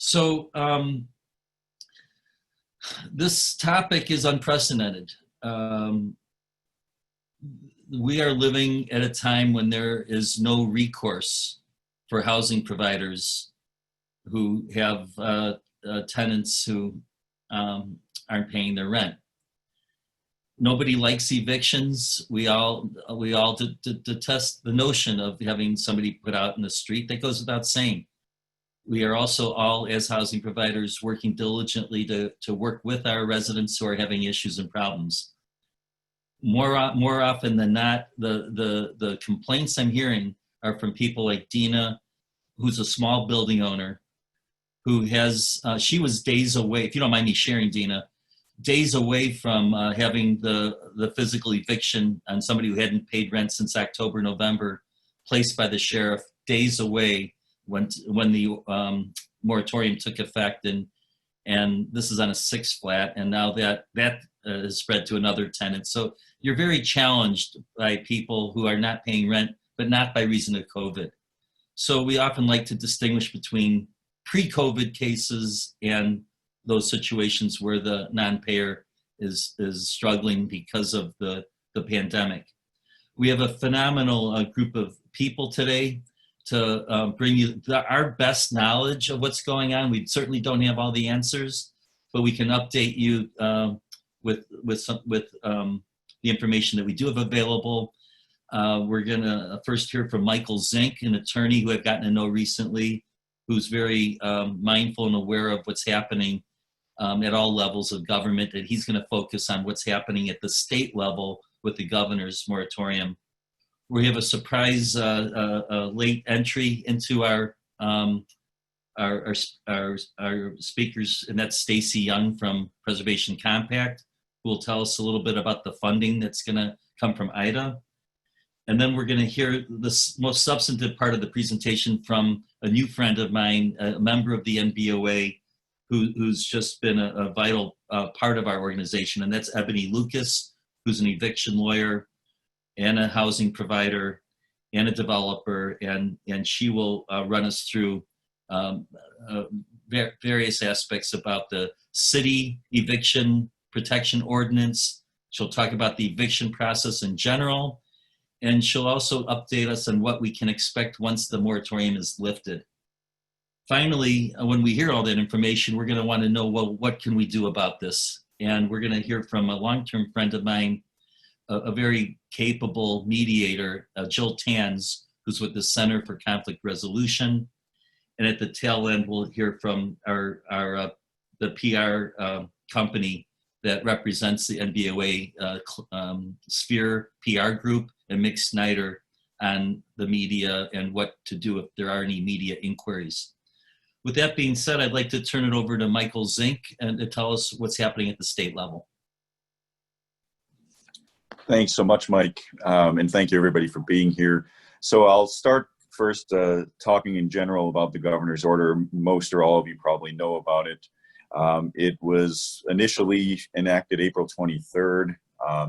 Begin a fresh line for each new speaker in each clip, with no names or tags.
So this topic is unprecedented. We are living at a time when there is no recourse for housing providers who have tenants who aren't paying their rent. Nobody likes evictions. We all detest the notion of having somebody put out in the street. That goes without saying. We are also all, as housing providers, working diligently to work with our residents who are having issues and problems. More often than not, the complaints I'm hearing are from people like Dina, who's a small building owner, who has, she was days away, if you don't mind me sharing, Dina, days away from having the physical eviction on somebody who hadn't paid rent since October, November, placed by the sheriff, days away when the moratorium took effect, and this is on a 6 flat, and now that has spread to another tenant. So you're very challenged by people who are not paying rent, but not by reason of COVID. So we often like to distinguish between pre-COVID cases and those situations where the non-payer is struggling because of the pandemic. We have a phenomenal group of people today to bring you our best knowledge of what's going on. We certainly don't have all the answers, but we can update you with the information that we do have available. We're gonna first hear from Michael Zink, an attorney who I've gotten to know recently, who's very mindful and aware of what's happening at all levels of government, and he's gonna focus on what's happening at the state level with the governor's moratorium. We have a surprise late entry into our speakers, and that's Stacy Young from Preservation Compact, who will tell us a little bit about the funding that's gonna come from IDA. And then we're gonna hear the most substantive part of the presentation from a new friend of mine, a member of the NBOA, who's just been a vital part of our organization, and that's Ebony Lucas, who's an eviction lawyer and a housing provider and a developer, and she will run us through various aspects about the city eviction protection ordinance. She'll talk about the eviction process in general, and she'll also update us on what we can expect once the moratorium is lifted. Finally, when we hear all that information, we're going to want to know, well, what can we do about this? And we're going to hear from a long-term friend of mine, a very capable mediator, Jill Tanz, who's with the Center for Conflict Resolution. And at the tail end, we'll hear from the PR company that represents the NBOA Sphere PR group, and Mick Snyder on the media and what to do if there are any media inquiries. With that being said, I'd like to turn it over to Michael Zink and to tell us what's happening at the state level.
Thanks so much, Mike, and thank you everybody for being here. So I'll start first talking in general about the governor's order. Most or all of you probably know about it. It was initially enacted April 23rd,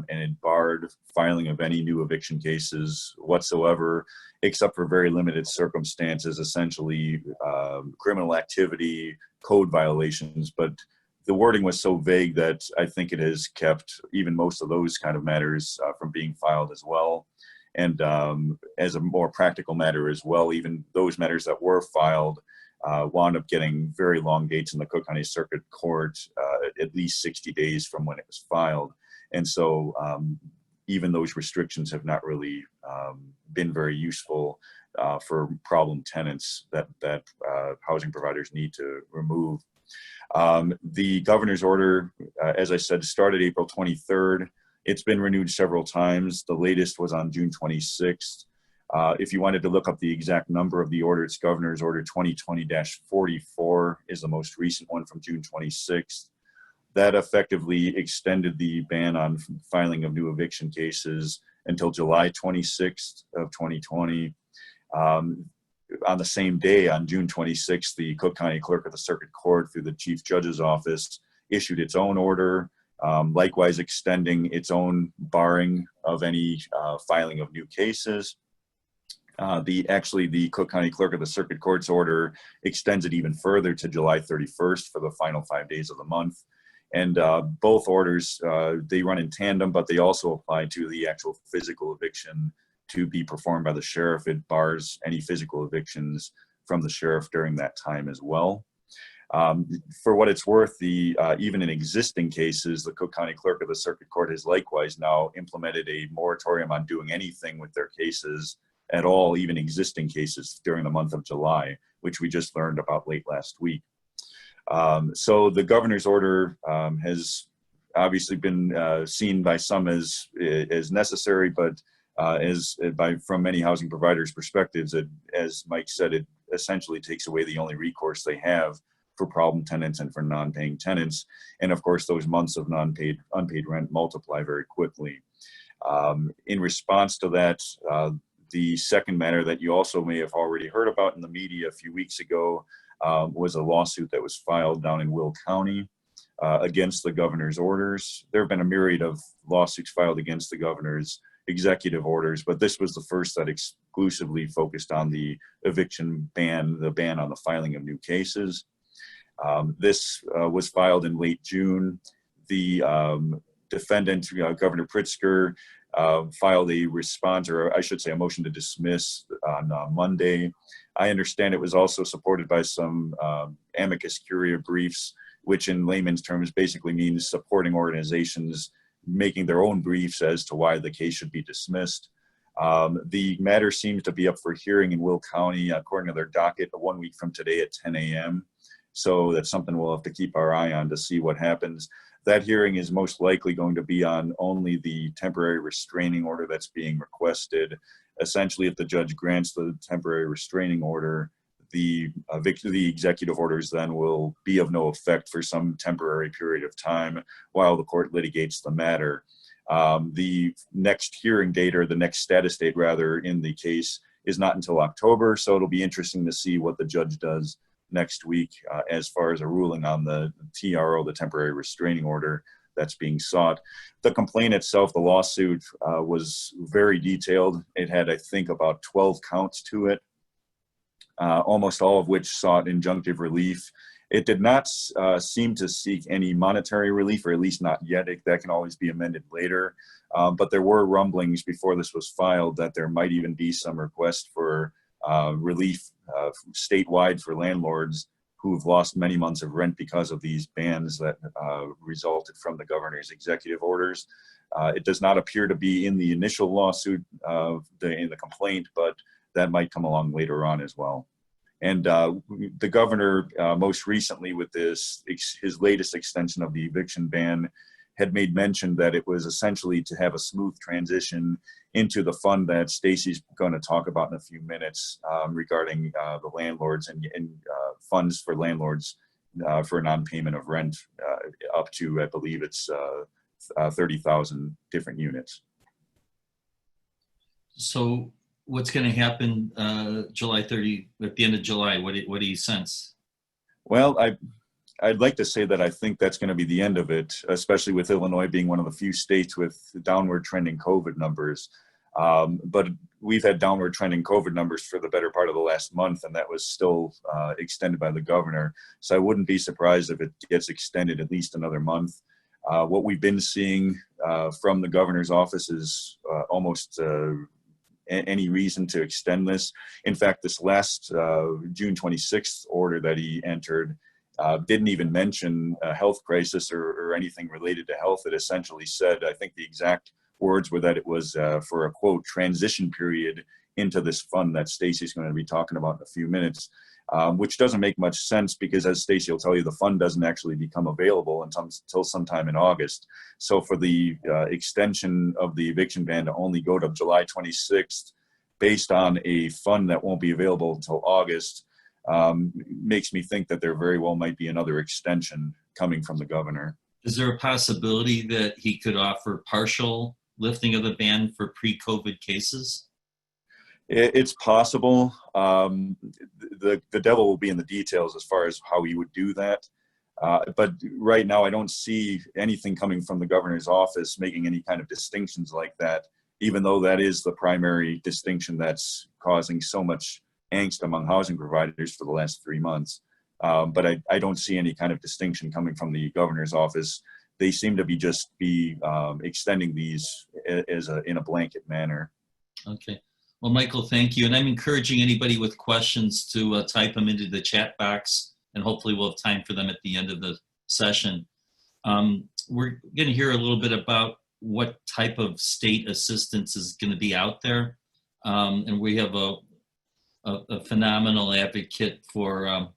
and it barred filing of any new eviction cases whatsoever, except for very limited circumstances, essentially criminal activity, code violations. But the wording was so vague that I think it has kept even most of those kind of matters from being filed as well. And as a more practical matter as well, even those matters that were filed wound up getting very long dates in the Cook County Circuit Court, at least 60 days from when it was filed. And so even those restrictions have not really been very useful for problem tenants that housing providers need to remove. The governor's order, as I said, started April 23rd. It's been renewed several times. The latest was on June 26th. If you wanted to look up the exact number of the order, it's Governor's Order 2020-44 is the most recent one from June 26th. That effectively extended the ban on filing of new eviction cases until July 26th of 2020. On the same day, on June 26th, the Cook County Clerk of the Circuit Court, through the Chief Judge's Office, issued its own order, likewise extending its own barring of any filing of new cases. The Cook County Clerk of the Circuit Court's order extends it even further to July 31st for the final 5 days of the month. And both orders, they run in tandem, but they also apply to the actual physical eviction to be performed by the sheriff. It bars any physical evictions from the sheriff during that time as well. For what it's worth, even in existing cases, the Cook County Clerk of the Circuit Court has likewise now implemented a moratorium on doing anything with their cases at all, even existing cases during the month of July, which we just learned about late last week. So the governor's order has obviously been seen by some as necessary, but from many housing providers' perspectives, as Mike said, it essentially takes away the only recourse they have for problem tenants and for non-paying tenants. And of course, those months of unpaid rent multiply very quickly. In response to that, the second matter that you also may have already heard about in the media a few weeks ago was a lawsuit that was filed down in Will County against the governor's orders. There have been a myriad of lawsuits filed against the governor's executive orders, but this was the first that exclusively focused on the eviction ban, the ban on the filing of new cases. This was filed in late June. The defendant, Governor Pritzker, filed a response, or I should say a motion to dismiss on Monday. I understand it was also supported by some amicus curiae briefs, which in layman's terms basically means supporting organizations making their own briefs as to why the case should be dismissed. The matter seems to be up for hearing in Will County, according to their docket, 1 week from today at 10 a.m. So that's something we'll have to keep our eye on to see what happens. That hearing is most likely going to be on only the temporary restraining order that's being requested. Essentially, if the judge grants the temporary restraining order, the executive orders then will be of no effect for some temporary period of time while the court litigates the matter. The next hearing date, or the next status date rather, in the case is not until October, so it'll be interesting to see what the judge does next week as far as a ruling on the TRO, the temporary restraining order that's being sought. The complaint itself, the lawsuit, was very detailed. It had, I think, about 12 counts to it, almost all of which sought injunctive relief. It did not seem to seek any monetary relief, or at least not yet. That can always be amended later. But there were rumblings before this was filed that there might even be some request for relief statewide for landlords who've lost many months of rent because of these bans that resulted from the governor's executive orders. It does not appear to be in the initial lawsuit in the complaint, but that might come along later on as well. And the governor, most recently with his latest extension of the eviction ban, had made mention that it was essentially to have a smooth transition into the fund that Stacy's going to talk about in a few minutes regarding the landlords and funds for landlords for non-payment of rent up to, I believe it's 30,000 different units.
So what's going to happen July 30, at the end of July? What do you sense?
Well, I'd like to say that I think that's going to be the end of it, especially with Illinois being one of the few states with downward trending COVID numbers. But we've had downward trending COVID numbers for the better part of the last month, and that was still extended by the governor. So I wouldn't be surprised if it gets extended at least another month. What we've been seeing from the governor's office is almost any reason to extend this. In fact, this last June 26th order that he entered didn't even mention a health crisis or anything related to health. It essentially said, I think the exact words were that it was for a, quote, transition period into this fund that Stacy's going to be talking about in a few minutes, which doesn't make much sense because, as Stacy will tell you, the fund doesn't actually become available until sometime in August. So for the extension of the eviction ban to only go to July 26th, based on a fund that won't be available until August, makes me think that there very well might be another extension coming from the governor.
Is there a possibility that he could offer partial lifting of the ban for pre-COVID cases?
It's possible. The devil will be in the details as far as how he would do that. But right now, I don't see anything coming from the governor's office making any kind of distinctions like that even though that is the primary distinction that's causing so much angst among housing providers for the last 3 months. But I don't see any kind of distinction coming from the governor's office. They seem to be extending these in a blanket manner.
Okay. Well, Michael, thank you. And I'm encouraging anybody with questions to type them into the chat box, and hopefully we'll have time for them at the end of the session. We're going to hear a little bit about what type of state assistance is going to be out there. And we have a phenomenal advocate for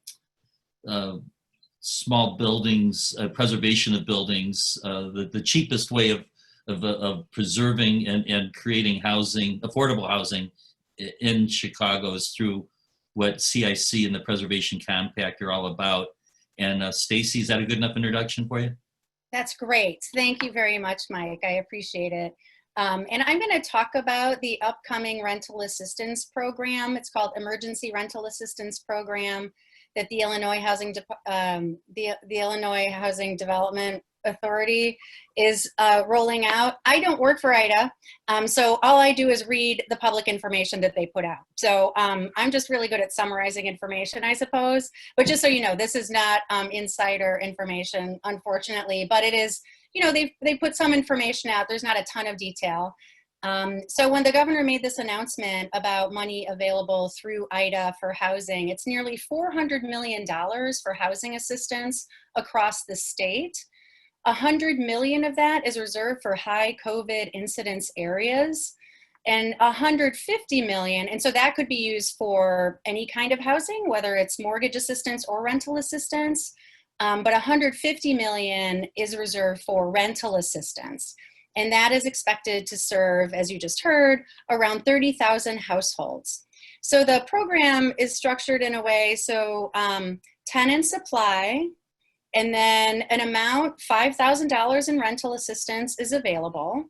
small buildings, preservation of buildings. The cheapest way of preserving and creating housing, affordable housing in Chicago is through what CIC and the Preservation Compact are all about. And Stacy, is that a good enough introduction for you?
That's great. Thank you very much, Mike. I appreciate it. And I'm going to talk about the upcoming rental assistance program. It's called Emergency Rental Assistance Program that the Illinois Housing Development Authority is rolling out. I don't work for IDA, so all I do is read the public information that they put out. So I'm just really good at summarizing information, I suppose. But just so you know, this is not insider information, unfortunately, but it is, you know, they put some information out. There's not a ton of detail. So when the governor made this announcement about money available through IDA for housing, it's nearly $400 million for housing assistance across the state. $100 million of that is reserved for high COVID incidence areas, and $150 million, and so that could be used for any kind of housing, whether it's mortgage assistance or rental assistance, but $150 million is reserved for rental assistance. And that is expected to serve, as you just heard, around 30,000 households. So the program is structured in a way so tenants apply, and then an amount, $5,000 in rental assistance is available.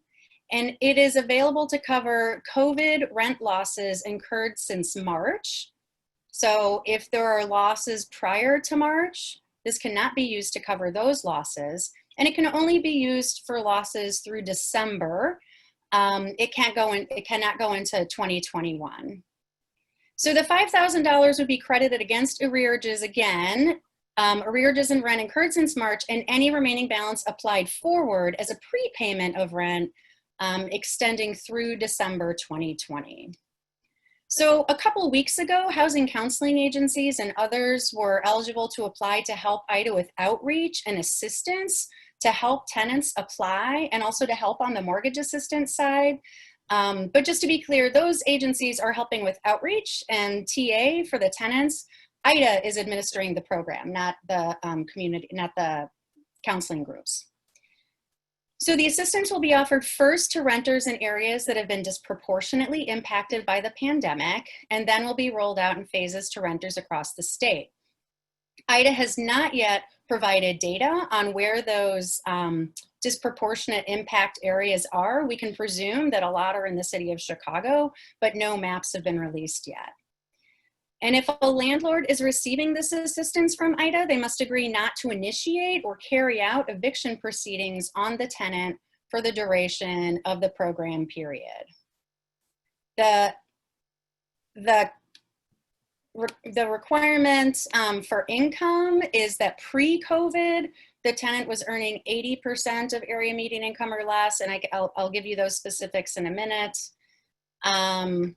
And it is available to cover COVID rent losses incurred since March. So if there are losses prior to March, this cannot be used to cover those losses. And it can only be used for losses through December. It cannot go into 2021. So the $5,000 would be credited against arrearages again, arrearages in rent incurred since March, and any remaining balance applied forward as a prepayment of rent extending through December 2020. So a couple of weeks ago, housing counseling agencies and others were eligible to apply to help IDA with outreach and assistance to help tenants apply, and also to help on the mortgage assistance side. But just to be clear, those agencies are helping with outreach and TA for the tenants. IDA is administering the program, not the community, not the counseling groups. So the assistance will be offered first to renters in areas that have been disproportionately impacted by the pandemic, and then will be rolled out in phases to renters across the state. IDA has not yet provided data on where those disproportionate impact areas are. We can presume that a lot are in the city of Chicago, but no maps have been released yet. And if a landlord is receiving this assistance from IDA, they must agree not to initiate or carry out eviction proceedings on the tenant for the duration of the program period. The requirement for income is that pre-COVID, the tenant was earning 80% of area median income or less, and I'll give you those specifics in a minute. And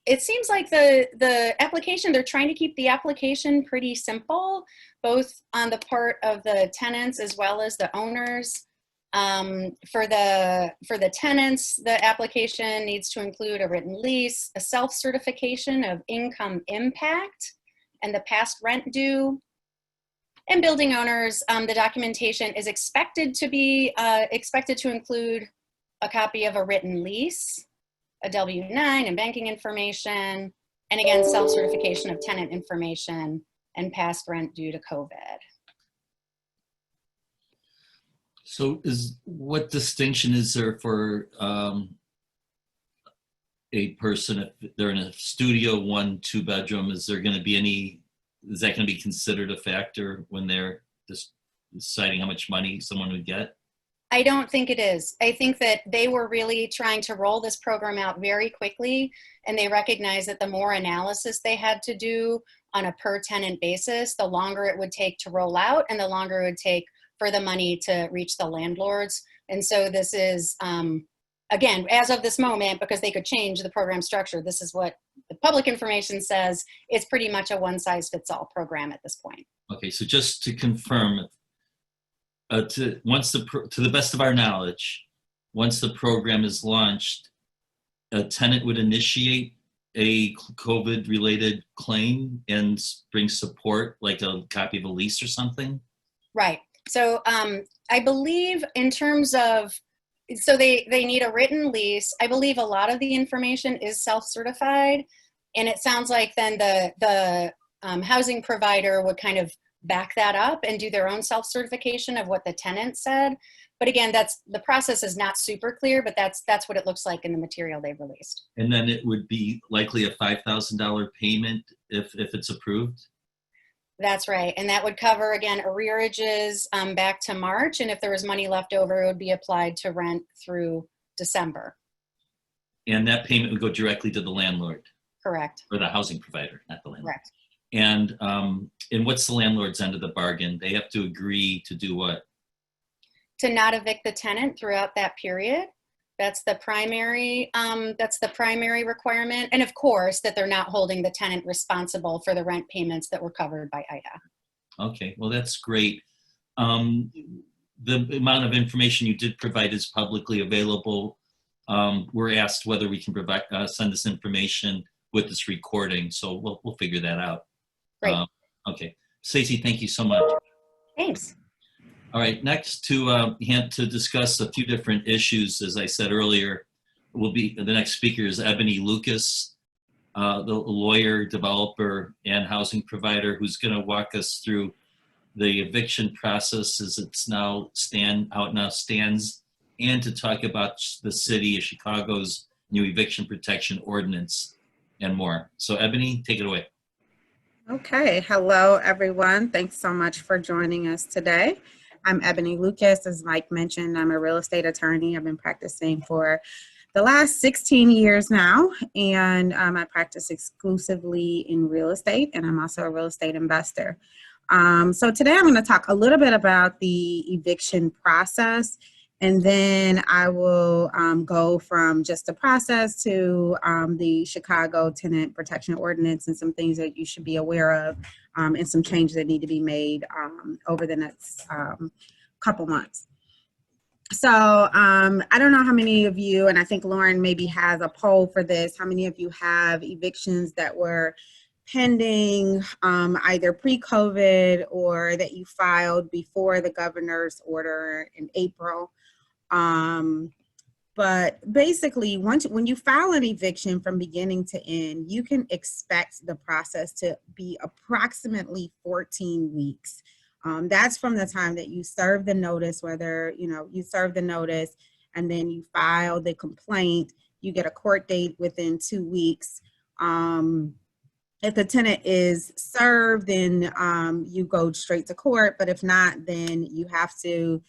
it seems like the application, they're trying to keep the application pretty simple, both on the part of the tenants as well as the owners. For the tenants, the application needs to include a written lease, a self-certification of income impact, and the past rent due. And building owners, the documentation is expected to include a copy of a written lease, a W-9 and banking information, and again, self-certification of tenant information and past rent due to COVID.
So what distinction is there for a person if they're in a studio, 1, 2 bedroom? Is that going to be considered a factor when they're just deciding how much money someone would get?
I don't think it is. I think that they were really trying to roll this program out very quickly, and they recognized that the more analysis they had to do on a per tenant basis, the longer it would take to roll out and the longer it would take for the money to reach the landlords. And so this is, again, as of this moment, because they could change the program structure, this is what the public information says. It's pretty much a one-size-fits-all program at this point.
Okay, so just to confirm, to the best of our knowledge, once the program is launched, a tenant would initiate a COVID-related claim and bring support, like a copy of a lease or something?
Right. So I believe in terms of, so they need a written lease. I believe a lot of the information is self-certified, and it sounds like then the housing provider would kind of back that up and do their own self-certification of what the tenant said. But again, the process is not super clear, but that's what it looks like in the material they've released.
And then it would be likely a $5,000 payment if it's approved?
That's right. And that would cover, again, arrearages back to March. And if there was money left over, it would be applied to rent through December.
And that payment would go directly to the landlord?
Correct.
Or the housing provider, not the landlord.
Correct.
And what's the landlord's end of the bargain? They have to agree to do what?
To not evict the tenant throughout that period. That's the primary requirement. And of course, that they're not holding the tenant responsible for the rent payments that were covered by IDA.
Okay, well, that's great. The amount of information you did provide is publicly available. We're asked whether we can provide send this information with this recording, so we'll figure that out.
Great.
Okay, Stacey, thank you so much.
Thanks.
All right, next to discuss a few different issues, as I said earlier, the next speaker is Ebony Lucas, the lawyer, developer, and housing provider, who's going to walk us through the eviction process as it's now stands, and to talk about the city of Chicago's new eviction protection ordinance and more. So Ebony, take it away.
Okay, hello everyone. Thanks so much for joining us today. I'm Ebony Lucas. As Mike mentioned, I'm a real estate attorney. I've been practicing for the last 16 years now, and I practice exclusively in real estate, and I'm also a real estate investor. So today I'm going to talk a little bit about the eviction process, and then I will go from just the process to the Chicago Tenant Protection Ordinance and some things that you should be aware of, and some changes that need to be made over the next couple months. So I don't know how many of you, and I think Lauren maybe has a poll for this, how many of you have evictions that were pending either pre-COVID or that you filed before the governor's order in April. But basically, when you file an eviction from beginning to end, you can expect the process to be approximately 14 weeks. That's from the time that you serve the notice, whether you serve the notice and then you file the complaint, you get a court date within 2 weeks. If the tenant is served, then you go straight to court. But if not, then you have to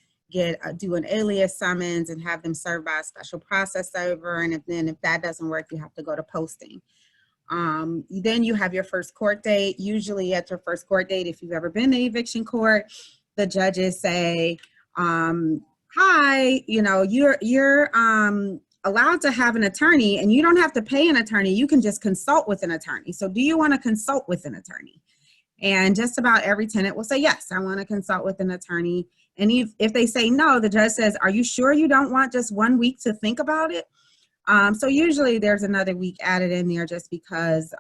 do an alias summons and have them served by a special process server. And if that doesn't work, you have to go to posting. Then you have your first court date. Usually at your first court date, if you've ever been to eviction court, the judges say, hi, you're allowed to have an attorney, and you don't have to pay an attorney. You can just consult with an attorney. So do you want to consult with an attorney? And just about every tenant will say, yes, I want to consult with an attorney. And if they say no, the judge says, are you sure you don't want just 1 week to think about it? So usually there's another week added in there just because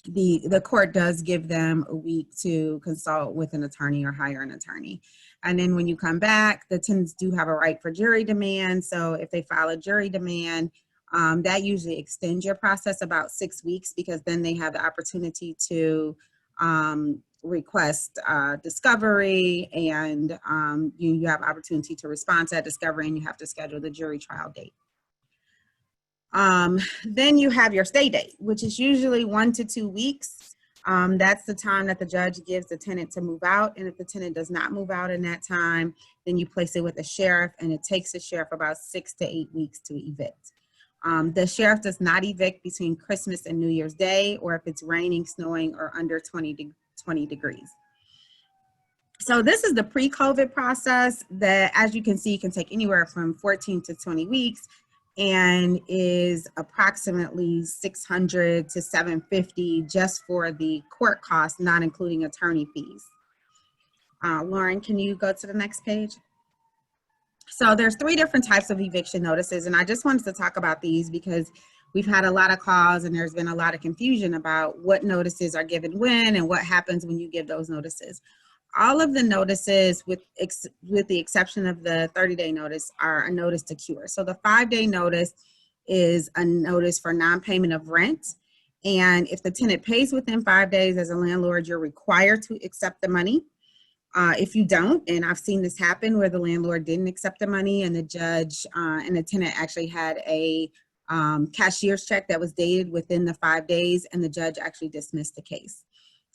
the court does give them a week to consult with an attorney or hire an attorney. And then when you come back, the tenants do have a right for jury demand. So if they file a jury demand, that usually extends your process about 6 weeks, because then they have the opportunity to request discovery, and you have opportunity to respond to that discovery, and you have to schedule the jury trial date. Then you have your stay date, which is usually 1 to 2 weeks. That's the time that the judge gives the tenant to move out. And if the tenant does not move out in that time, then you place it with the sheriff, and it takes the sheriff about 6 to 8 weeks to evict. The sheriff does not evict between Christmas and New Year's Day, or if it's raining, snowing, or under 20 degrees. So this is the pre-COVID process that, as you can see, can take anywhere from 14 to 20 weeks and is approximately $600 to $750 just for the court costs, not including attorney fees. Lauren, can you go to the next page? So there's 3 different types of eviction notices, and I just wanted to talk about these because we've had a lot of calls and there's been a lot of confusion about what notices are given when and what happens when you give those notices. All of the notices, with the exception of the 30-day notice, are a notice to cure. So the 5-day notice is a notice for non-payment of rent. And if the tenant pays within 5 days, as a landlord, you're required to accept the money. If you don't, and I've seen this happen where the landlord didn't accept the money and the judge and the tenant actually had a cashier's check that was dated within the 5 days, and the judge actually dismissed the case.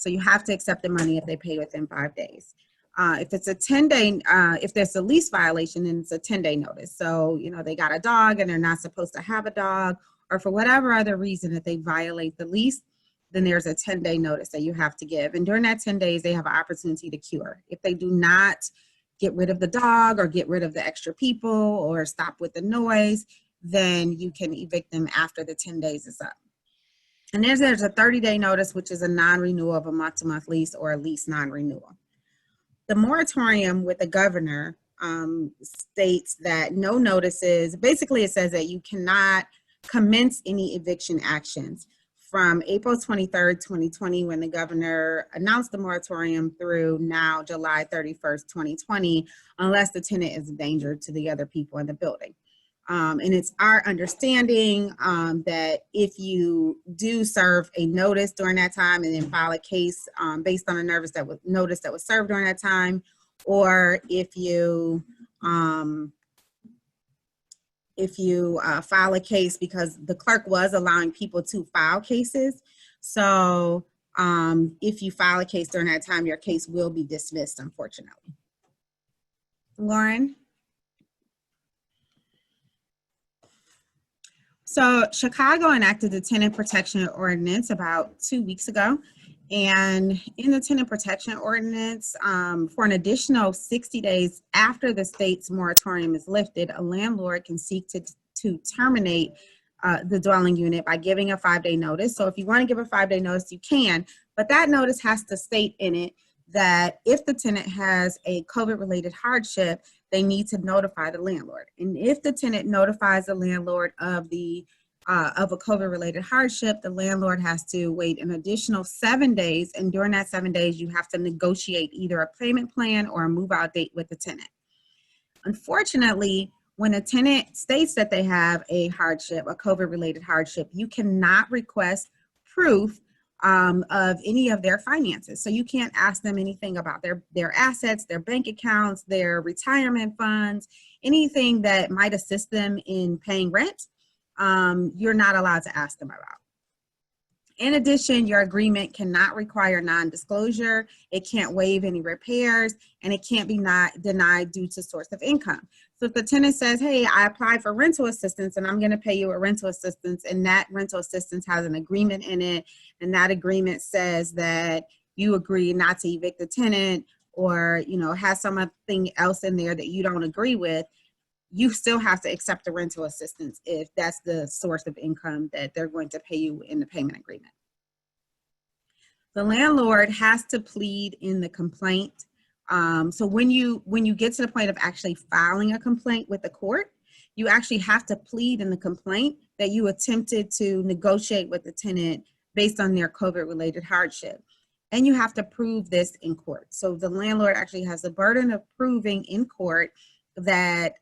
So you have to accept the money if they pay within 5 days. If it's a 10-day, if there's a lease violation, then it's a 10-day notice. So, you know, they got a dog and they're not supposed to have a dog, or for whatever other reason that they violate the lease, then there's a 10-day notice that you have to give. And during that 10 days, they have an opportunity to cure. If they do not get rid of the dog or get rid of the extra people or stop with the noise, then you can evict them after the 10 days is up. And there's a 30-day notice, which is a non-renewal of a month-to-month lease or a lease non-renewal. The moratorium with the governor states that no notices, basically it says that you cannot commence any eviction actions from April 23rd, 2020, when the governor announced the moratorium, through now July 31st, 2020, unless the tenant is a danger to the other people in the building. And it's our understanding that if you do serve a notice during that time and then file a case based on a notice that was served during that time, or if you file a case, because the clerk was allowing people to file cases. So if you file a case during that time, your case will be dismissed, unfortunately. Lauren? So Chicago enacted the Tenant Protection Ordinance about 2 weeks ago. And in the Tenant Protection Ordinance, for an additional 60 days after the state's moratorium is lifted, a landlord can seek to terminate the dwelling unit by giving a 5-day notice. So if you want to give a 5-day notice, you can, but that notice has to state in it that if the tenant has a COVID-related hardship, they need to notify the landlord. And if the tenant notifies the landlord of a COVID-related hardship, the landlord has to wait an additional 7 days. And during that 7 days, you have to negotiate either a payment plan or a move-out date with the tenant. Unfortunately, when a tenant states that they have a hardship, a COVID-related hardship, you cannot request proof of any of their finances. So you can't ask them anything about their assets, their bank accounts, their retirement funds, anything that might assist them in paying rent. You're not allowed to ask them about. In addition, your agreement cannot require non-disclosure, it can't waive any repairs, and it can't be denied due to source of income. So if the tenant says, hey, I applied for rental assistance and I'm gonna pay you a rental assistance, and that rental assistance has an agreement in it, and that agreement says that you agree not to evict the tenant, or has something else in there that you don't agree with, you still have to accept the rental assistance if that's the source of income that they're going to pay you in the payment agreement. The landlord has to plead in the complaint. So when you get to the point of actually filing a complaint with the court, you actually have to plead in the complaint that you attempted to negotiate with the tenant based on their COVID-related hardship. And you have to prove this in court. So the landlord actually has the burden of proving in court that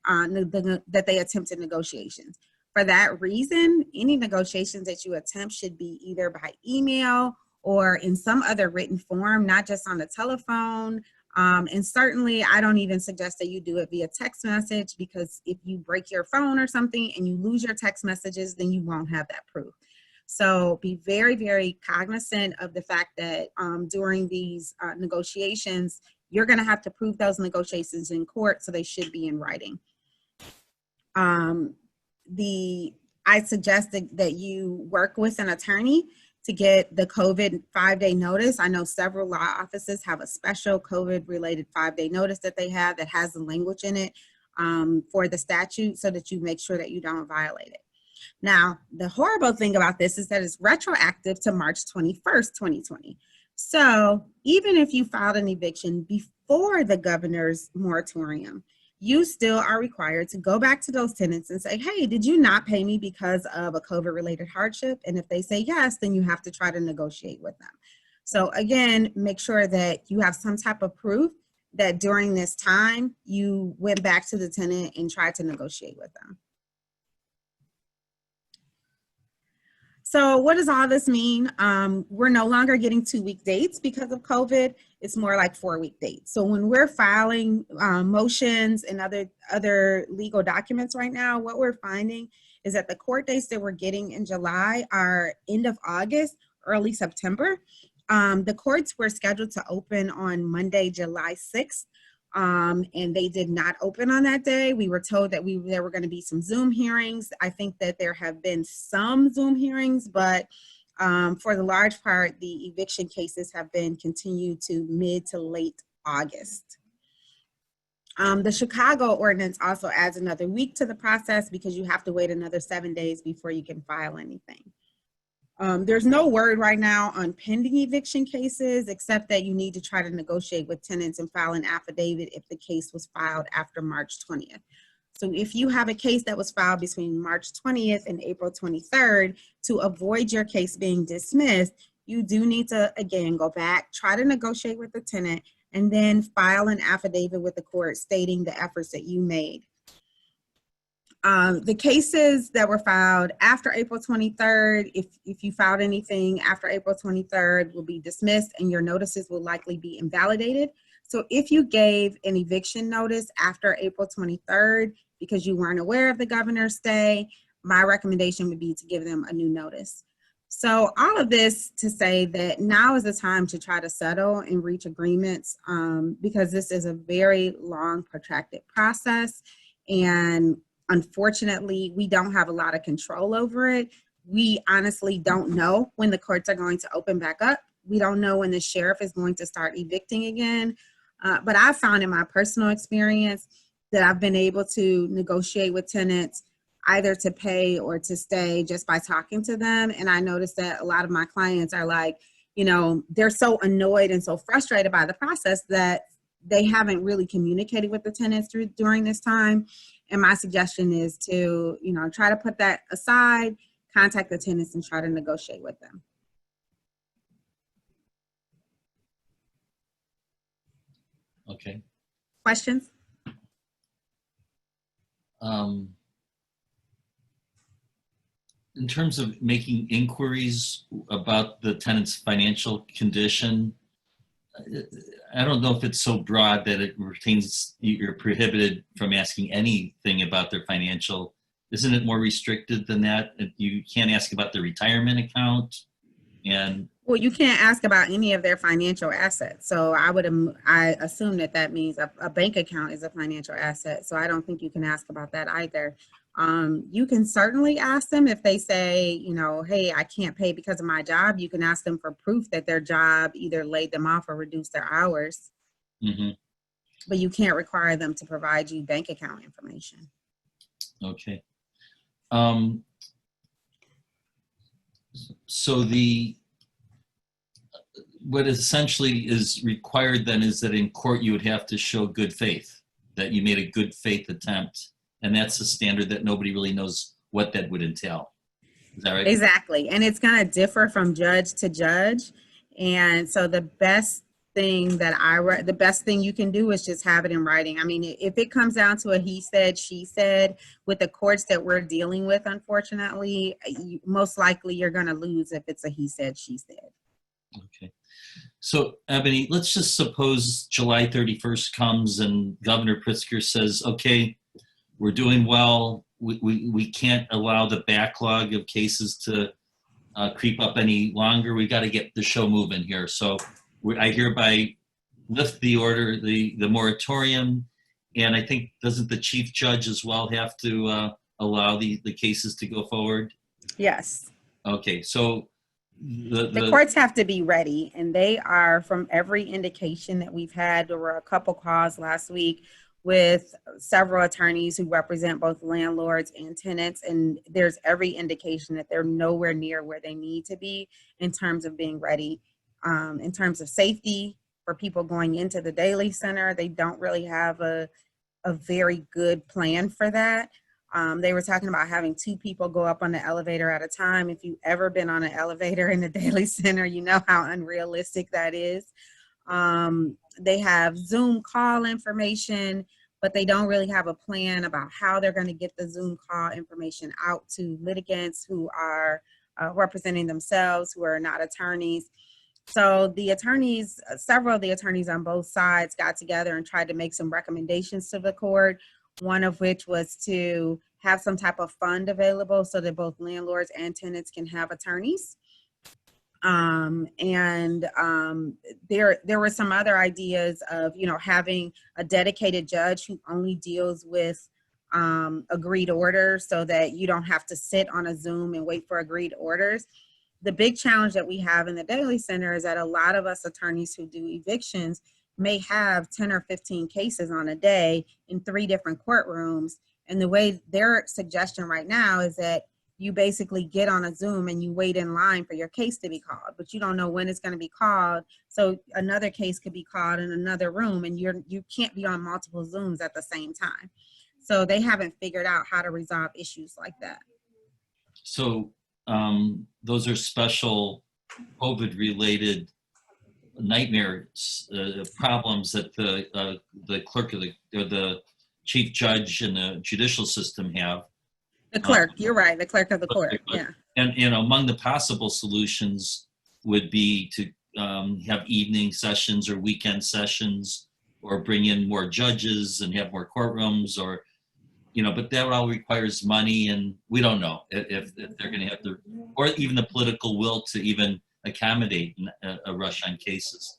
they attempted negotiations. For that reason, any negotiations that you attempt should be either by email or in some other written form, not just on the telephone. And certainly, I don't even suggest that you do it via text message, because if you break your phone or something and you lose your text messages, then you won't have that proof. So be very, very cognizant of the fact that during these negotiations, you're going to have to prove those negotiations in court, so they should be in writing. I suggested that you work with an attorney to get the COVID 5-day notice. I know several law offices have a special COVID-related 5-day notice that they have that has the language in it for the statute, so that you make sure that you don't violate it. Now, the horrible thing about this is that it's retroactive to March 21st, 2020. So even if you filed an eviction before the governor's moratorium, you still are required to go back to those tenants and say, hey, did you not pay me because of a COVID-related hardship? And if they say yes, then you have to try to negotiate with them. So again, make sure that you have some type of proof that during this time, you went back to the tenant and tried to negotiate with them. So what does all this mean? We're no longer getting 2-week dates because of COVID. It's more like 4-week dates. So when we're filing motions and other legal documents right now, what we're finding is that the court dates that we're getting in July are end of August, early September. The courts were scheduled to open on Monday, July 6th. And they did not open on that day. We were told that there were going to be some Zoom hearings. I think that there have been some Zoom hearings, but for the large part, the eviction cases have been continued to mid to late August. The Chicago ordinance also adds another week to the process because you have to wait another 7 days before you can file anything. There's no word right now on pending eviction cases, except that you need to try to negotiate with tenants and file an affidavit if the case was filed after March 20th. So if you have a case that was filed between March 20th and April 23rd, to avoid your case being dismissed, you do need to, again, go back, try to negotiate with the tenant, and then file an affidavit with the court stating the efforts that you made. The cases that were filed after April 23rd, if you filed anything after April 23rd, will be dismissed and your notices will likely be invalidated. So if you gave an eviction notice after April 23rd because you weren't aware of the governor's stay, my recommendation would be to give them a new notice. So all of this to say that now is the time to try to settle and reach agreements because this is a very long, protracted process. And unfortunately, we don't have a lot of control over it. We honestly don't know when the courts are going to open back up. We don't know when the sheriff is going to start evicting again. But I found in my personal experience that I've been able to negotiate with tenants either to pay or to stay just by talking to them. And I noticed that a lot of my clients are like, you know, they're so annoyed and so frustrated by the process that they haven't really communicated with the tenants during this time. And my suggestion is to, you know, try to put that aside, contact the tenants and try to negotiate with them.
Okay.
Questions?
In terms of making inquiries about the tenant's financial condition, I don't know if it's so broad that it retains, you're prohibited from asking anything about their financial. Isn't it more restricted than that? You can't ask about their retirement account and.
Well, you can't ask about any of their financial assets. So I assume that means a bank account is a financial asset. So I don't think you can ask about that either. You can certainly ask them if they say, you know, hey, I can't pay because of my job. You can ask them for proof that their job either laid them off or reduced their hours. Mm-hmm. But you can't require them to provide you bank account information.
Okay. So what essentially is required then is that in court you would have to show good faith, that you made a good faith attempt. And that's a standard that nobody really knows what that would entail. Is that right? Exactly.
And it's going to differ from judge to judge. And so the best thing you can do is just have it in writing. I mean, if it comes down to a he said, she said with the courts that we're dealing with, unfortunately, most likely you're going to lose if it's a he said, she said.
Okay. So, Ebony, let's just suppose July 31st comes and Governor Pritzker says, okay, we're doing well. We can't allow the backlog of cases to creep up any longer. We got to get the show moving here. So I hereby lift the order, the moratorium, and I think, doesn't the chief judge as well have to allow the cases to go forward?
Yes.
Okay, so
The courts have to be ready, and they are, from every indication that we've had. There were a couple calls last week with several attorneys who represent both landlords and tenants, and there's every indication that they're nowhere near where they need to be in terms of being ready. In terms of safety for people going into the Daily Center, they don't really have a very good plan for that. They were talking about having 2 people go up on the elevator at a time. If you've ever been on an elevator in the Daily Center, you know how unrealistic that is. They have Zoom call information, but they don't really have a plan about how they're going to get the Zoom call information out to litigants who are representing themselves, who are not attorneys. So the attorneys, several of the attorneys on both sides got together and tried to make some recommendations to the court, one of which was to have some type of fund available so that both landlords and tenants can have attorneys. There were some other ideas of, having a dedicated judge who only deals with agreed orders so that you don't have to sit on a Zoom and wait for agreed orders. The big challenge that we have in the Daily Center is that a lot of us attorneys who do evictions may have 10 or 15 cases on a day in 3 different courtrooms. And the way their suggestion right now is that you basically get on a Zoom and you wait in line for your case to be called, but you don't know when it's going to be called. So another case could be called in another room, and you can't be on multiple Zooms at the same time. So they haven't figured out how to resolve issues like that.
So those are special COVID-related nightmares, problems that the clerk of the chief judge and the judicial system have.
The clerk, you're right, the clerk of the court, yeah.
And among the possible solutions would be to have evening sessions or weekend sessions, or bring in more judges and have more courtrooms, or, but that all requires money, and we don't know if they're going to have the, or even the political will to even accommodate a rush on cases.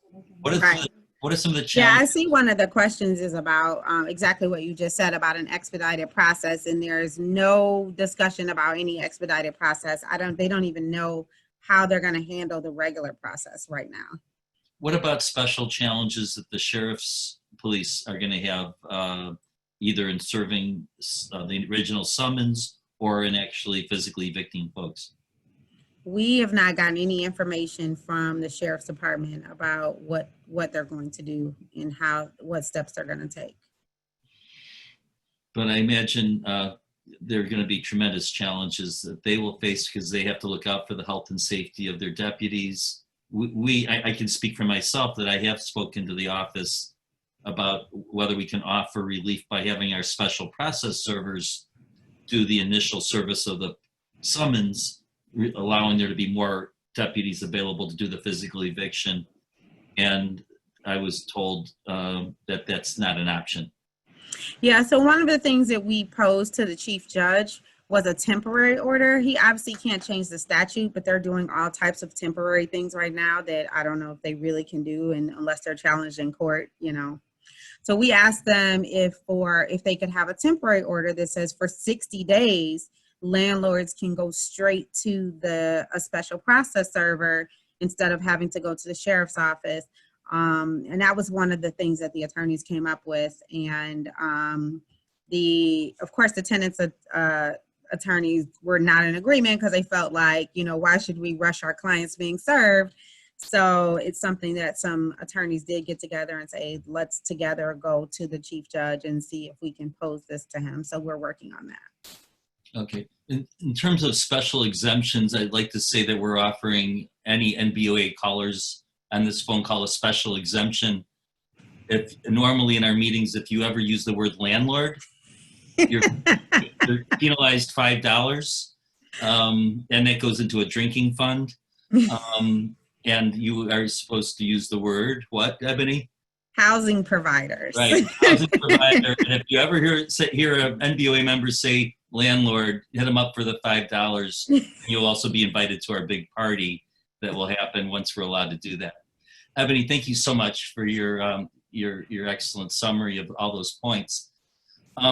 What are some of the challenges?
Yeah, I see one of the questions is about exactly what you just said about an expedited process, and there's no discussion about any expedited process. They don't even know how they're going to handle the regular process right now.
What about special challenges that the sheriff's police are going to have, either in serving the original summons or in actually physically evicting folks?
We have not gotten any information from the sheriff's department about what they're going to do and what steps they're going to take.
But I imagine there are going to be tremendous challenges that they will face, because they have to look out for the health and safety of their deputies. I can speak for myself that I have spoken to the office about whether we can offer relief by having our special process servers do the initial service of the summons, allowing there to be more deputies available to do the physical eviction. And I was told that that's not an option.
Yeah, so one of the things that we posed to the chief judge was a temporary order. He obviously can't change the statute, but they're doing all types of temporary things right now that I don't know if they really can do, and unless they're challenged in court, So we asked them if they could have a temporary order that says for 60 days, landlords can go straight to a special process server instead of having to go to the sheriff's office. And that was one of the things that the attorneys came up with. And of course, the tenants' attorneys were not in agreement, because they felt like, why should we rush our clients being served? So it's something that some attorneys did get together and say, let's together go to the chief judge and see if we can pose this to him. So we're working on that.
Okay. In terms of special exemptions, I'd like to say that we're offering any NBOA callers on this phone call a special exemption. If normally in our meetings, if you ever use the word landlord, you're penalized $5, and it goes into a drinking fund. And you are supposed to use the word what, Ebony?
Housing providers.
Right, housing provider. And if you ever hear an NBOA member say landlord, hit them up for the $5. You'll also be invited to our big party that will happen once we're allowed to do that. Ebony, thank you so much for your excellent summary of all those points.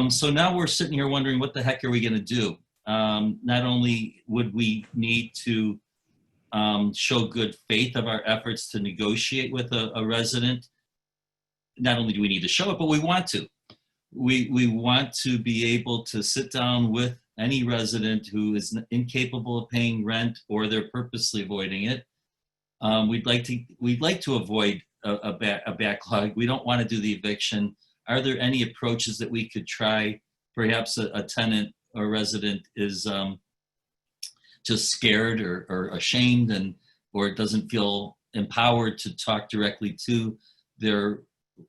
So now we're sitting here wondering, what the heck are we going to do? Not only would we need to show good faith of our efforts to negotiate with a resident, not only do we need to show it, but we want to. We want to be able to sit down with any resident who is incapable of paying rent or they're purposely avoiding it. We'd like to avoid a backlog. We don't want to do the eviction. Are there any approaches that we could try? Perhaps a tenant or resident is just scared or ashamed or doesn't feel empowered to talk directly to their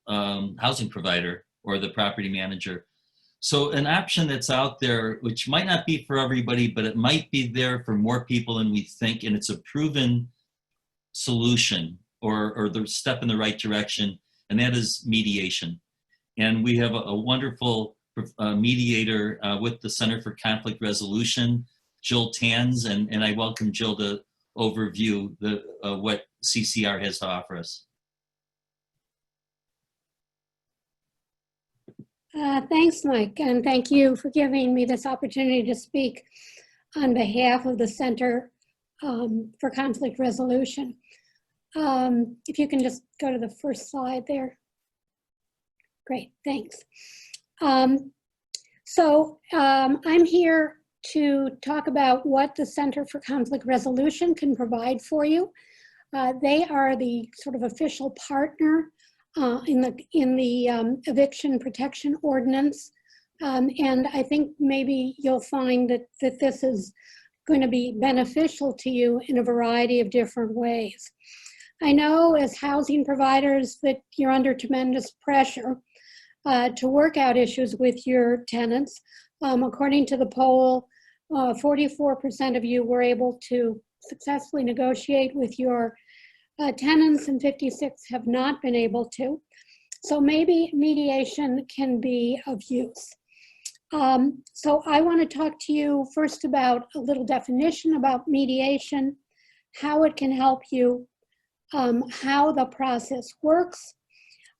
housing provider or the property manager. So an option that's out there, which might not be for everybody, but it might be there for more people than we think, and it's a proven solution or the step in the right direction, and that is mediation. And we have a wonderful mediator with the Center for Conflict Resolution, Jill Tanz, and I welcome Jill to overview what CCR has to offer us.
Thanks, Mike, and thank you for giving me this opportunity to speak on behalf of the Center for Conflict Resolution. If you can just go to the first slide there. Great, thanks. I'm here to talk about what the Center for Conflict Resolution can provide for you. They are the sort of official partner in the Eviction Protection Ordinance. And I think maybe you'll find that this is going to be beneficial to you in a variety of different ways. I know as housing providers that you're under tremendous pressure to work out issues with your tenants. According to the poll, 44% of you were able to successfully negotiate with your tenants and 56 have not been able to. So maybe mediation can be of use. So I want to talk to you first about a little definition about mediation, how it can help you, how the process works,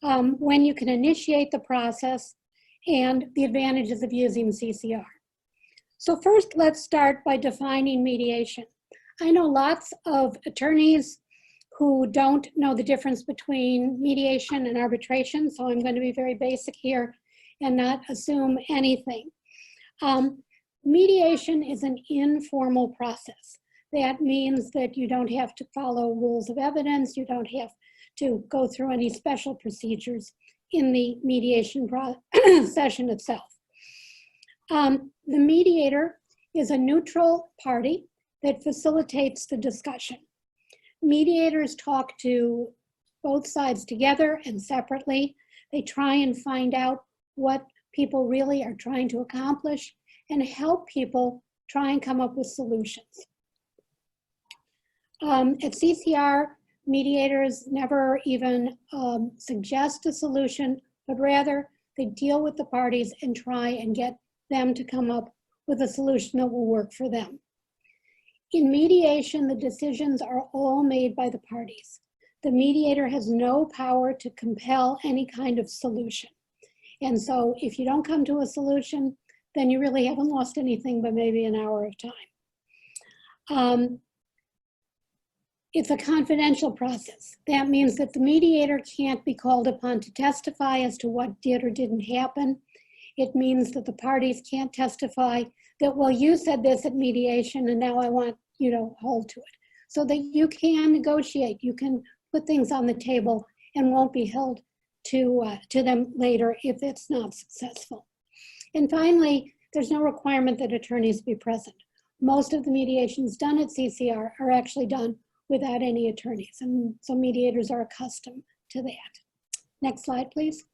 when you can initiate the process, and the advantages of using CCR. So first, let's start by defining mediation. I know lots of attorneys who don't know the difference between mediation and arbitration, so I'm going to be very basic here and not assume anything. Mediation is an informal process. That means that you don't have to follow rules of evidence, you don't have to go through any special procedures in the mediation session itself. The mediator is a neutral party that facilitates the discussion. Mediators talk to both sides together and separately. They try and find out what people really are trying to accomplish and help people try and come up with solutions. At CCR, mediators never even suggest a solution, but rather they deal with the parties and try and get them to come up with a solution that will work for them. In mediation, the decisions are all made by the parties. The mediator has no power to compel any kind of solution. And so if you don't come to a solution, then you really haven't lost anything but maybe an hour of time. It's a confidential process. That means that the mediator can't be called upon to testify as to what did or didn't happen. It means that the parties can't testify that, well, you said this at mediation and now I want you to hold to it. So that you can negotiate, you can put things on the table and won't be held to them later if it's not successful. And finally, there's no requirement that attorneys be present. Most of the mediations done at CCR are actually done without any attorneys, and so mediators are accustomed to that. Next slide, please.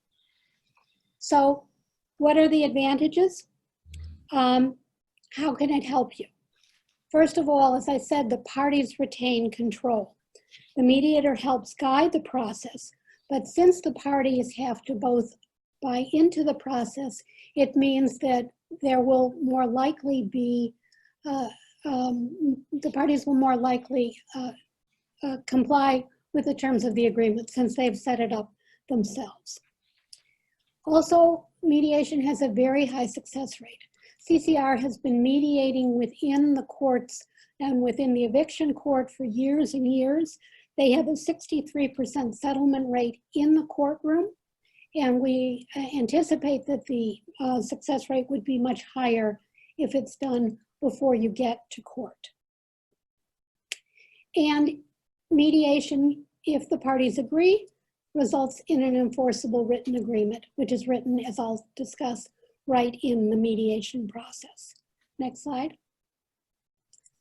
So what are the advantages? How can it help you? First of all, as I said, the parties retain control. The mediator helps guide the process, But since the parties have to both buy into the process, it means that there will more likely be, the parties will more likely comply with the terms of the agreement since they've set it up themselves. Also, mediation has a very high success rate. CCR has been mediating within the courts and within the eviction court for years and years. They have a 63% settlement rate in the courtroom, and we anticipate that the success rate would be much higher if it's done before you get to court. And mediation, if the parties agree, results in an enforceable written agreement, which is written, as I'll discuss, right in the mediation process. Next slide.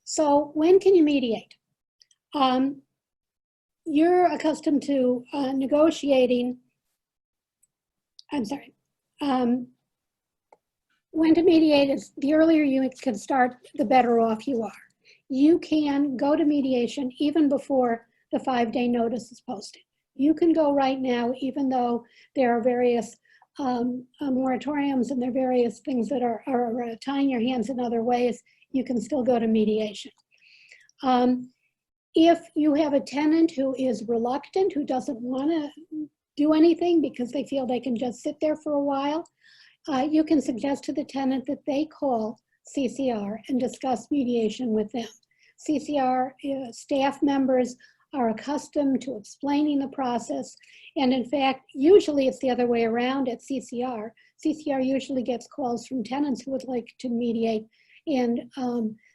So when can you mediate? You're accustomed to negotiating, I'm sorry. When to mediate is the earlier you can start, the better off you are. You can go to mediation even before the 5-day notice is posted. You can go right now, even though there are various moratoriums and there are various things that are tying your hands in other ways, you can still go to mediation. If you have a tenant who is reluctant, who doesn't want to do anything because they feel they can just sit there for a while, you can suggest to the tenant that they call CCR and discuss mediation with them. CCR staff members are accustomed to explaining the process. And in fact, usually it's the other way around at CCR. CCR usually gets calls from tenants who would like to mediate, and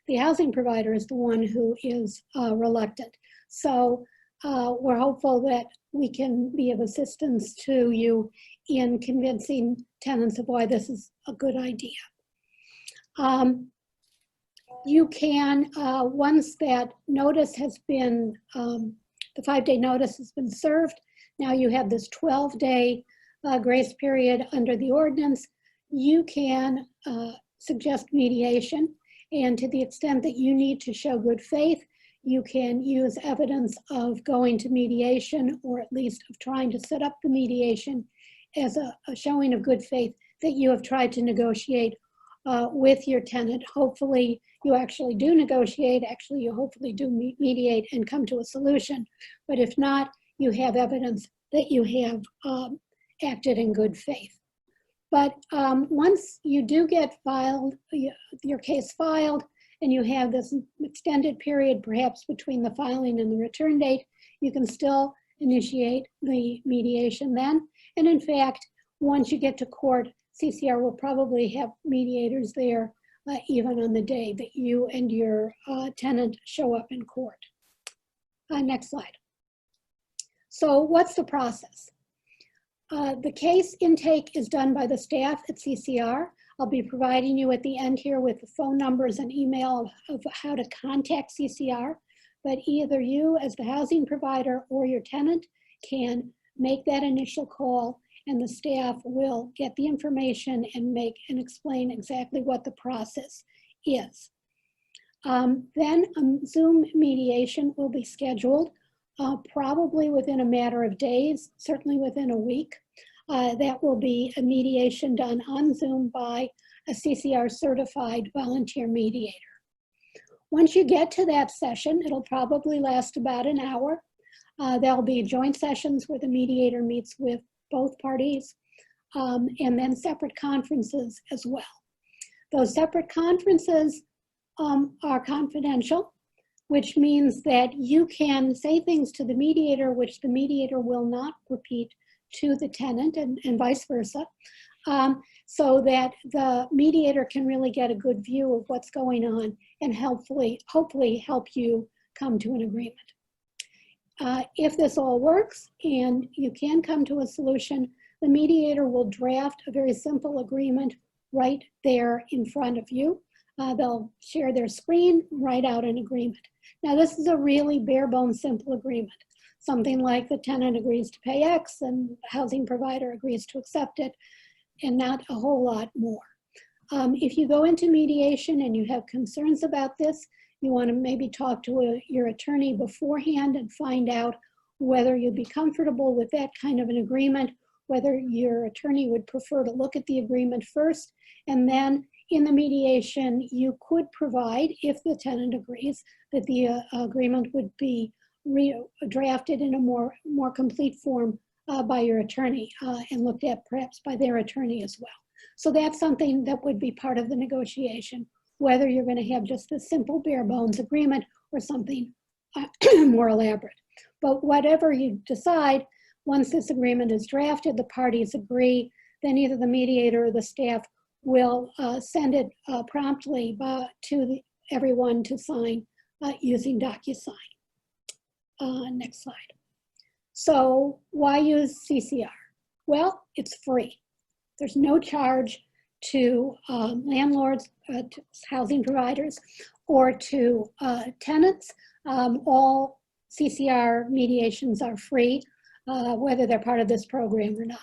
the housing provider is the one who is reluctant. So we're hopeful that we can be of assistance to you in convincing tenants of why this is a good idea. You can, once that notice has been, the 5-day notice has been served, now you have this 12-day grace period under the ordinance, you can suggest mediation. And to the extent that you need to show good faith, you can use evidence of going to mediation, or at least of trying to set up the mediation as a showing of good faith that you have tried to negotiate with your tenant. Hopefully you actually do negotiate, actually you hopefully do mediate and come to a solution. But if not, you have evidence that you have acted in good faith. But once you do get filed, your case filed, and you have this extended period perhaps between the filing and the return date, you can still initiate the mediation then. And in fact, once you get to court, CCR will probably have mediators there even on the day that you and your tenant show up in court. Next slide. So what's the process? The case intake is done by the staff at CCR. I'll be providing you at the end here with the phone numbers and email of how to contact CCR, but either you as the housing provider or your tenant can make that initial call, and the staff will get the information and make and explain exactly what the process is. Then a Zoom mediation will be scheduled, probably within a matter of days, certainly within a week. That will be a mediation done on Zoom by a CCR certified volunteer mediator. Once you get to that session, it'll probably last about an hour. There'll be joint sessions where the mediator meets with both parties, and then separate conferences as well. Those separate conferences are confidential, which means that you can say things to the mediator which the mediator will not repeat to the tenant, and vice versa, so that the mediator can really get a good view of what's going on and hopefully help you come to an agreement. If this all works and you can come to a solution, the mediator will draft a very simple agreement right there in front of you. They'll share their screen, write out an agreement. Now this is a really bare bones simple agreement. Something like the tenant agrees to pay X and the housing provider agrees to accept it, and not a whole lot more. If you go into mediation and you have concerns about this, you want to maybe talk to your attorney beforehand and find out whether you'd be comfortable with that kind of an agreement, whether your attorney would prefer to look at the agreement first, and then in the mediation, you could provide, if the tenant agrees, that the agreement would be drafted in a more complete form by your attorney and looked at perhaps by their attorney as well. So that's something that would be part of the negotiation, whether you're going to have just a simple bare bones agreement or something more elaborate. But whatever you decide, once this agreement is drafted, the parties agree, then either the mediator or the staff will send it promptly to everyone to sign using DocuSign. Next slide. So why use CCR? Well, it's free. There's no charge to landlords, to housing providers, or to tenants. All CCR mediations are free, whether they're part of this program or not.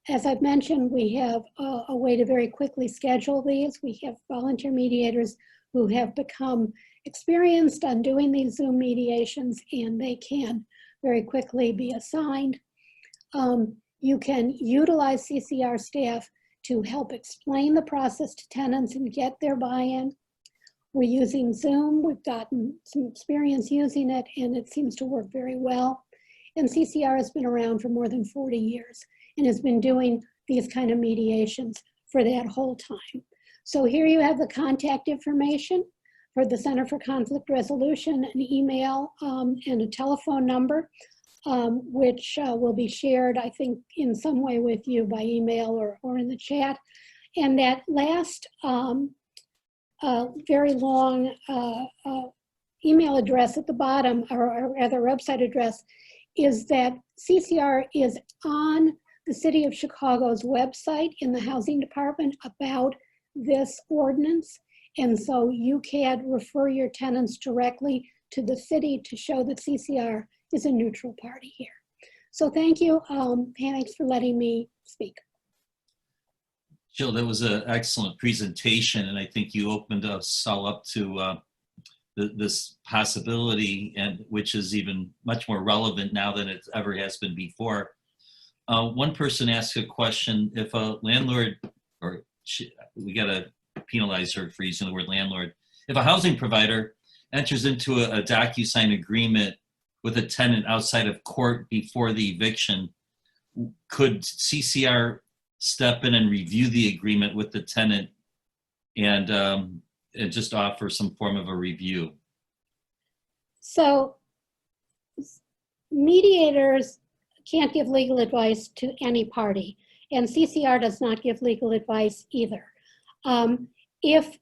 As I've mentioned, we have a way to very quickly schedule these. We have volunteer mediators who have become experienced on doing these Zoom mediations, and they can very quickly be assigned. You can utilize CCR staff to help explain the process to tenants and get their buy-in. We're using Zoom. We've gotten some experience using it, and it seems to work very well. And CCR has been around for more than 40 years and has been doing these kind of mediations for that whole time. So here you have the contact information for the Center for Conflict Resolution, an email and a telephone number, which will be shared, I think, in some way with you by email or in the chat. And that last very long email address at the bottom, or rather website address, is that CCR is on the City of Chicago's website in the Housing Department about this ordinance. And so you can refer your tenants directly to the city to show that CCR is a neutral party here. So thank you, thanks for letting me speak.
Jill, that was an excellent presentation, and I think you opened us all up to this possibility, and which is even much more relevant now than it ever has been before. One person asked a question: if a landlord, or we got to penalize her for using the word landlord, if a housing provider enters into a DocuSign agreement with a tenant outside of court before the eviction, could CCR step in and review the agreement with the tenant and just offer some form of a review?
So mediators can't give legal advice to any party, and CCR does not give legal advice either. If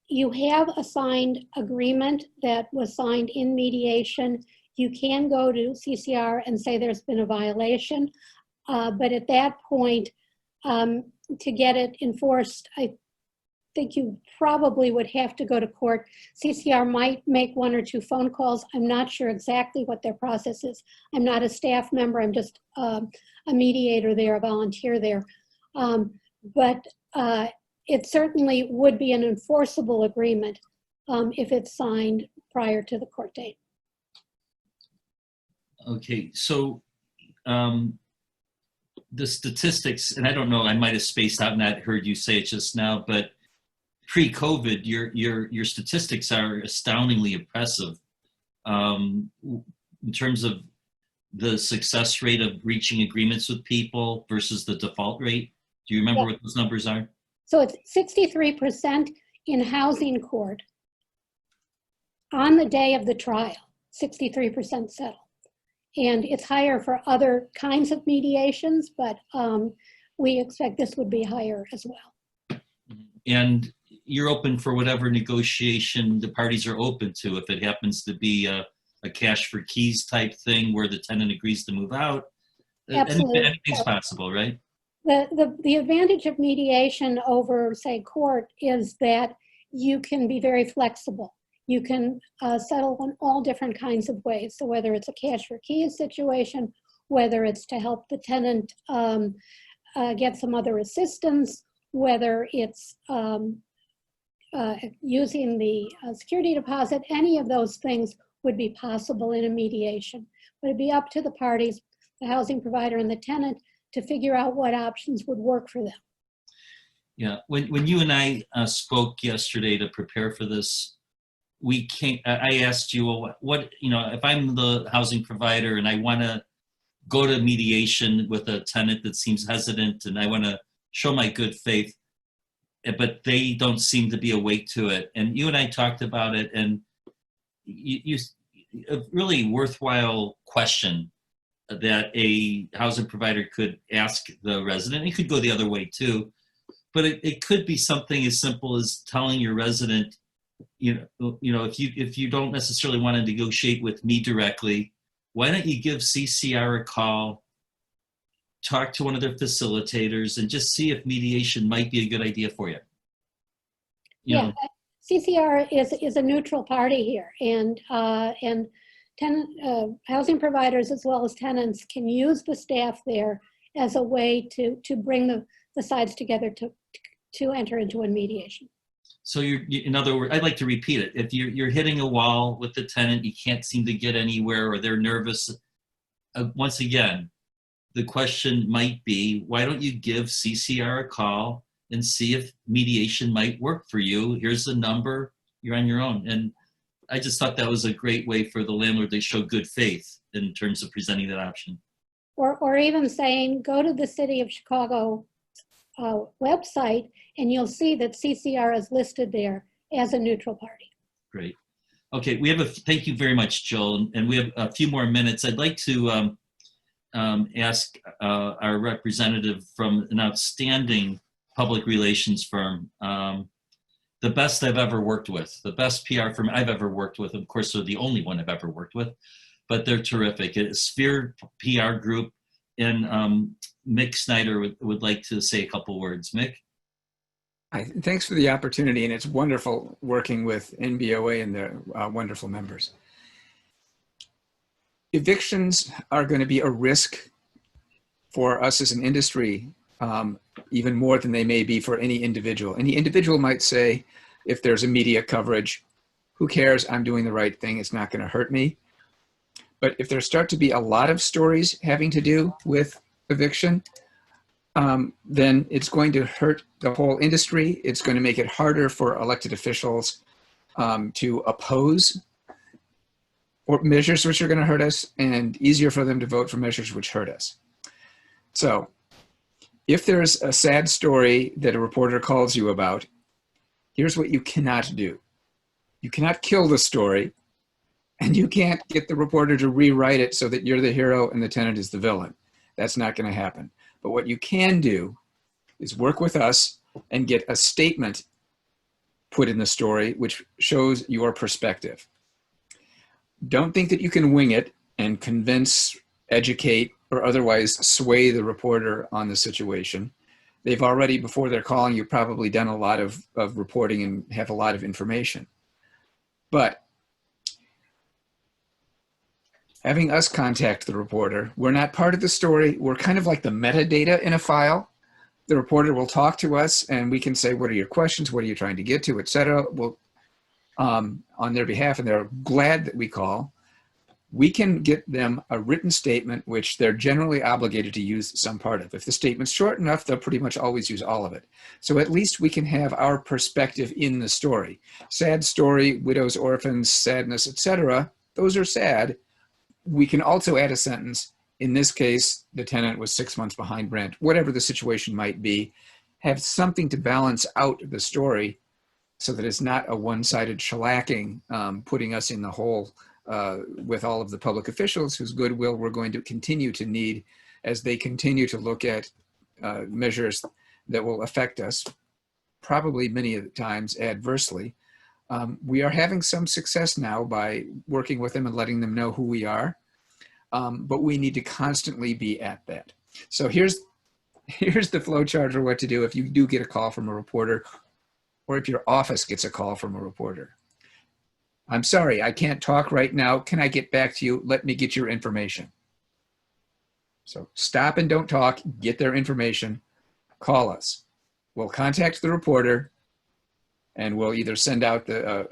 you have a signed agreement that was signed in mediation, you can go to CCR and say there's been a violation, but at that point, to get it enforced, I think you probably would have to go to court. CCR might make 1 or 2 phone calls. I'm not sure exactly what their process is. I'm not a staff member. I'm just a mediator there, a volunteer there. But it certainly would be an enforceable agreement if it's signed prior to the court date.
Okay, so the statistics, and I don't know, I might have spaced out and not heard you say it just now, but pre-COVID, your statistics are astoundingly impressive in terms of the success rate of reaching agreements with people versus the default rate. Do you remember what those numbers are?
So it's 63% in housing court on the day of the trial, 63% settle. And it's higher for other kinds of mediations, but we expect this would be higher as well.
And you're open for whatever negotiation the parties are open to. If it happens to be a cash for keys type thing where the tenant agrees to move out, anything's possible, right?
The advantage of mediation over, say, court is that you can be very flexible. You can settle in all different kinds of ways. So whether it's a cash for keys situation, whether it's to help the tenant get some other assistance, whether it's using the security deposit, any of those things would be possible in a mediation. but it'd be up to the parties, the housing provider and the tenant, to figure out what options would work for them.
Yeah, when you and I spoke yesterday to prepare for this, I asked you, well, what, if I'm the housing provider and I want to go to mediation with a tenant that seems hesitant and I want to show my good faith, but they don't seem to be awake to it. And you and I talked about it, and you a really worthwhile question that a housing provider could ask the resident. It could go the other way too, but it could be something as simple as telling your resident, if you don't necessarily want to negotiate with me directly, why don't you give CCR a call, talk to one of their facilitators, and just see if mediation might be a good idea for you.
CCR is a neutral party here, and tenant housing providers as well as tenants can use the staff there as a way to bring the sides together to enter into a mediation.
So in other words, I'd like to repeat it. If you're hitting a wall with the tenant, you can't seem to get anywhere, or they're nervous, once again, the question might be, why don't you give CCR a call and see if mediation might work for you? Here's the number, you're on your own. And I just thought that was a great way for the landlord to show good faith in terms of presenting that option.
Or even saying, go to the City of Chicago website, and you'll see that CCR is listed there as a neutral party. Great.
Okay, thank you very much, Jill. And we have a few more minutes. I'd like to ask our representative from an outstanding public relations firm, the best I've ever worked with, the best PR firm I've ever worked with. Of course, they're the only one I've ever worked with, but they're terrific. It's Sphere PR Group, and Mick Snyder would like to say a couple words. Mick?
Thanks for the opportunity, and it's wonderful working with NBOA and their wonderful members. Evictions are going to be a risk for us as an industry, even more than they may be for any individual. Any individual might say, if there's a media coverage, who cares? I'm doing the right thing. It's not going to hurt me. But if there start to be a lot of stories having to do with eviction, then it's going to hurt the whole industry. It's going to make it harder for elected officials to oppose or measures which are going to hurt us, and easier for them to vote for measures which hurt us. So if there's a sad story that a reporter calls you about, here's what you cannot do. You cannot kill the story, and you can't get the reporter to rewrite it so that you're the hero and the tenant is the villain. That's not going to happen. But what you can do is work with us and get a statement put in the story which shows your perspective. Don't think that you can wing it and convince, educate, or otherwise sway the reporter on the situation. They've already, before they're calling you, probably done a lot of reporting and have a lot of information. But having us contact the reporter, we're not part of the story. We're kind of like the metadata in a file. The reporter will talk to us and we can say, what are your questions? What are you trying to get to, et cetera. We'll, on their behalf, and they're glad that we call. We can get them a written statement, which they're generally obligated to use some part of. If the statement's short enough, they'll pretty much always use all of it. So at least we can have our perspective in the story. Sad story, widows, orphans, sadness, etc. Those are sad. We can also add a sentence. In this case, the tenant was 6 months behind rent, whatever the situation might be. Have something to balance out the story so that it's not a one-sided shellacking, putting us in the hole with all of the public officials whose goodwill we're going to continue to need as they continue to look at measures that will affect us, probably many of the times adversely. We are having some success now by working with them and letting them know who we are, but we need to constantly be at that. So here's the flow chart for what to do if you do get a call from a reporter, or if your office gets a call from a reporter. I'm sorry, I can't talk right now. Can I get back to you? Let me get your information. So stop and don't talk, get their information, call us. We'll contact the reporter and we'll either send out the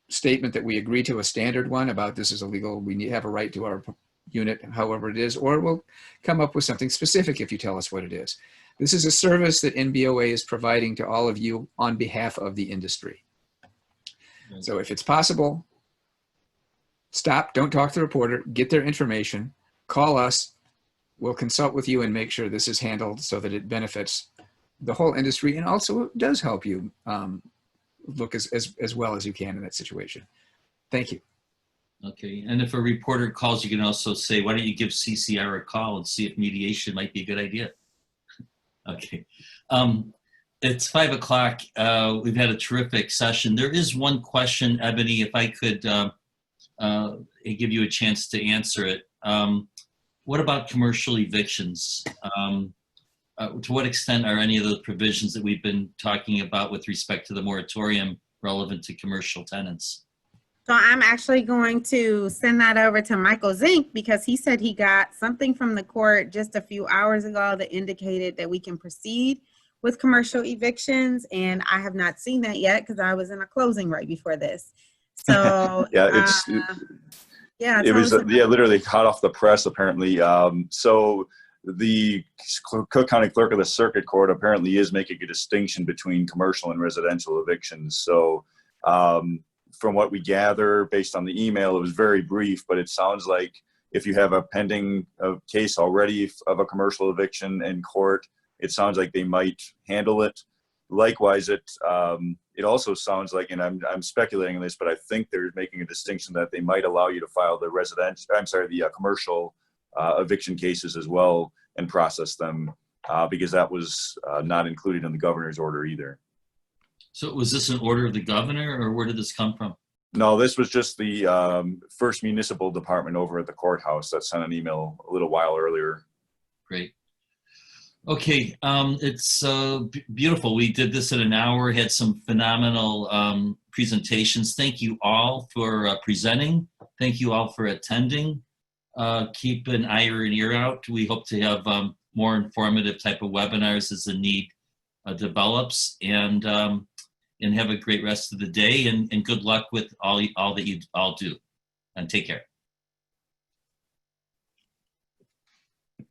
statement that we agree to, a standard one about this is illegal, we have a right to our unit, however it is, or we'll come up with something specific if you tell us what it is. This is a service that NBOA is providing to all of you on behalf of the industry. So if it's possible, stop, don't talk to the reporter, get their information, call us, we'll consult with you and make sure this is handled so that it benefits the whole industry and also does help you look as well as you can in that situation. Thank you.
Okay, and if a reporter calls, you can also say, why don't you give CCR a call and see if mediation might be a good idea? Okay, it's 5 o'clock. We've had a terrific session. There is one question, Ebony, if I could give you a chance to answer it. What about commercial evictions? To what extent are any of the provisions that we've been talking about with respect to the moratorium relevant to commercial tenants?
So I'm actually going to send that over to Michael Zink because he said he got something from the court just a few hours ago that indicated that we can proceed with commercial evictions. And I have not seen that yet because I was in a closing right before this. So
yeah, it was literally hot off the press apparently. So the Cook County Clerk of the Circuit Court apparently is making a distinction between commercial and residential evictions. So from what we gather based on the email, it was very brief, but it sounds like if you have a pending case already of a commercial eviction in court, it sounds like they might handle it. Likewise, it also sounds like, and I'm speculating on this, but I think they're making a distinction that they might allow you to file the commercial eviction cases as well and process them because that was not included in the governor's order either.
So was this an order of the governor or where did this come from?
No, this was just the first municipal department over at the courthouse that sent an email a little while earlier.
Great. Okay, it's beautiful. We did this in an hour, had some phenomenal presentations. Thank you all for presenting. Thank you all for attending. Keep an eye or an ear out. We hope to have more informative type of webinars as the need develops, and have a great rest of the day, and good luck with all that you all do, and take care.